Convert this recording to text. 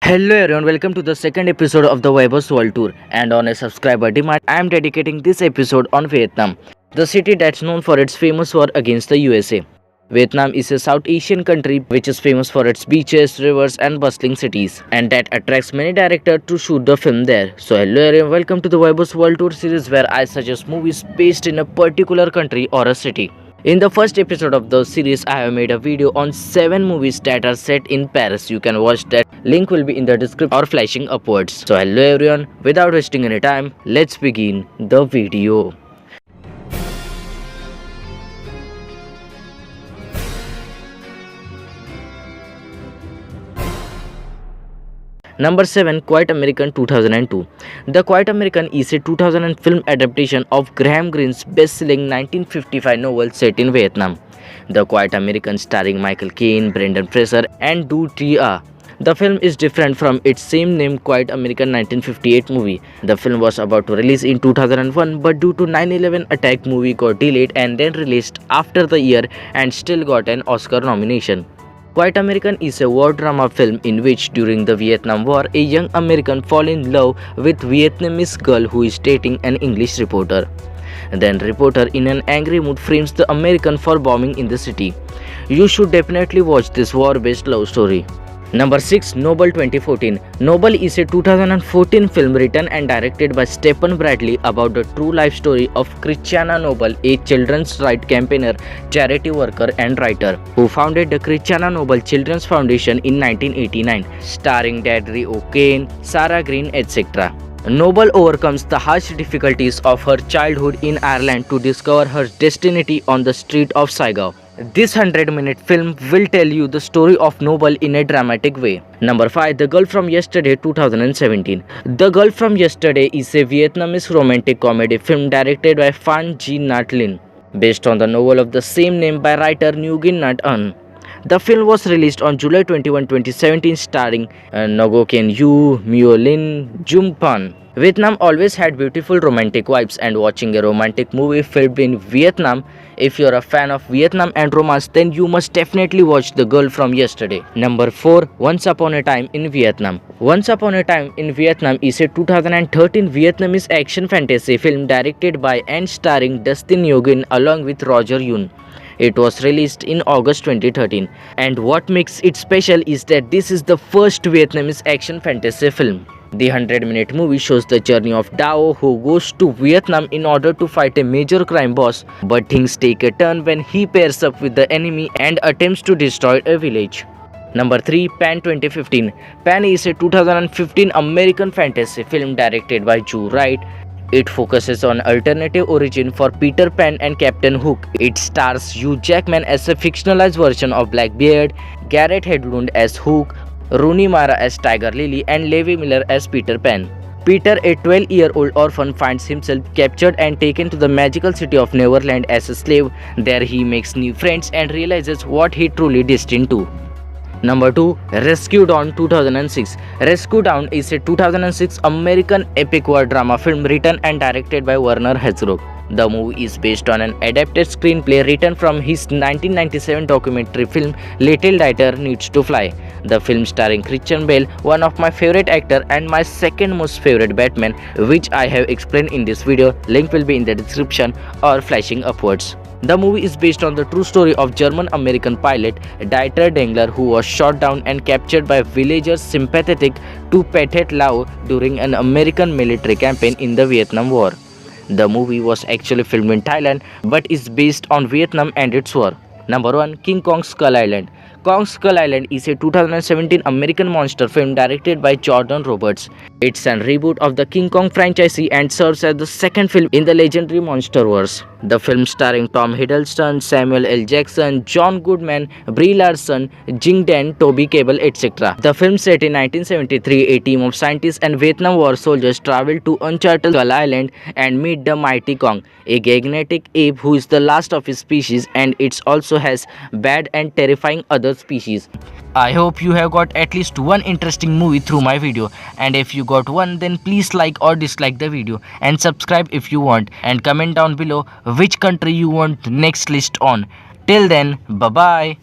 Hello everyone, welcome to the second episode of the Weber's World Tour, and on a subscriber demand, I am dedicating this episode on Vietnam, the city that's known for its famous war against the USA. Vietnam is a South Asian country which is famous for its beaches, rivers and bustling cities, and that attracts many directors to shoot the film there. So hello everyone, welcome to the Weber's World Tour series where I suggest movies based in a particular country or a city. In the first episode of the series, I have made a video on 7 movies that are set in Paris. You can watch that. Link will be in the description or flashing upwards. So hello everyone, without wasting any time, let's begin the video. Number 7, Quiet American 2002. The Quiet American is a 2000 film adaptation of Graham Greene's best-selling 1955 novel set in Vietnam. The Quiet American starring Michael Caine, Brendan Fraser and Du Tria. The film is different from its same name Quiet American 1958 movie. The film was about to release in 2001 but due to 9/11 attack movie got delayed and then released after the year and still got an Oscar nomination. Quiet American is a war drama film in which during the Vietnam War a young American falls in love with Vietnamese girl who is dating an English reporter. Then reporter in an angry mood frames the American for bombing in the city. You should definitely watch this war-based love story. Number 6, Noble 2014. Noble is a 2014 film written and directed by Stephen Bradley about the true life story of Christiana Noble, a children's rights campaigner, charity worker and writer, who founded the Christiana Noble Children's Foundation in 1989, starring Deirdre O'Kane, Sarah Green, etc. Noble overcomes the harsh difficulties of her childhood in Ireland to discover her destiny on the street of Saigon. This 100-minute film will tell you the story of Noble in a dramatic way. Number 5, The Girl from Yesterday 2017. The Girl from Yesterday is a Vietnamese romantic comedy film directed by Phan G. Nhat Linh, based on the novel of the same name by writer Nguyen Nhat Anh. The film was released on July 21, 2017, starring Ngo Ken Yew, Myo Lin, Jung Pan. Vietnam always had beautiful romantic vibes, and watching a romantic movie filmed in Vietnam, if you're a fan of Vietnam and romance, then you must definitely watch The Girl from Yesterday. Number 4, Once Upon a Time in Vietnam. Once Upon a Time in Vietnam is a 2013 Vietnamese action fantasy film directed by and starring Dustin Nguyen along with Roger Yoon. It was released in August 2013, and what makes it special is that this is the first Vietnamese action fantasy film. The 100-minute movie shows the journey of Dao, who goes to Vietnam in order to fight a major crime boss, but things take a turn when he pairs up with the enemy and attempts to destroy a village. Number 3, Pan 2015. Pan is a 2015 American fantasy film directed by Joe Wright. It focuses on alternative origin for Peter Pan and Captain Hook. It stars Hugh Jackman as a fictionalized version of Blackbeard, Garrett Hedlund as Hook, Rooney Mara as Tiger Lily and Levi Miller as Peter Pan. Peter, a 12-year-old orphan, finds himself captured and taken to the magical city of Neverland as a slave. There he makes new friends and realizes what he truly destined to. Number 2, Rescue Dawn 2006. Rescue Dawn is a 2006 American epic war drama film written and directed by Werner Herzog. The movie is based on an adapted screenplay written from his 1997 documentary film Little Dieter Needs to Fly. The film starring Christian Bale, one of my favorite actor and my second most favorite Batman, which I have explained in this video. Link will be in the description or flashing upwards. The movie is based on the true story of German-American pilot Dieter Dengler, who was shot down and captured by villagers sympathetic to Pathet Lao during an American military campaign in the Vietnam War. The movie was actually filmed in Thailand but is based on Vietnam and its war. Number 1, King Kong Skull Island. Kong Skull Island is a 2017 American monster film directed by Jordan Roberts. It's a reboot of the King Kong franchise and serves as the second film in the legendary Monsterverse. The film starring Tom Hiddleston, Samuel L. Jackson, John Goodman, Brie Larson, Jing Dan, Toby Kebbell, etc. The film set in 1973, a team of scientists and Vietnam War soldiers travel to uncharted Skull Island and meet the mighty Kong, a gigantic ape who is the last of his species, and it also has bad and terrifying other species. I hope you have got at least one interesting movie through my video, and if you got one, then please like or dislike the video and subscribe if you want, and comment down below which country you want next list on. Till then, bye bye.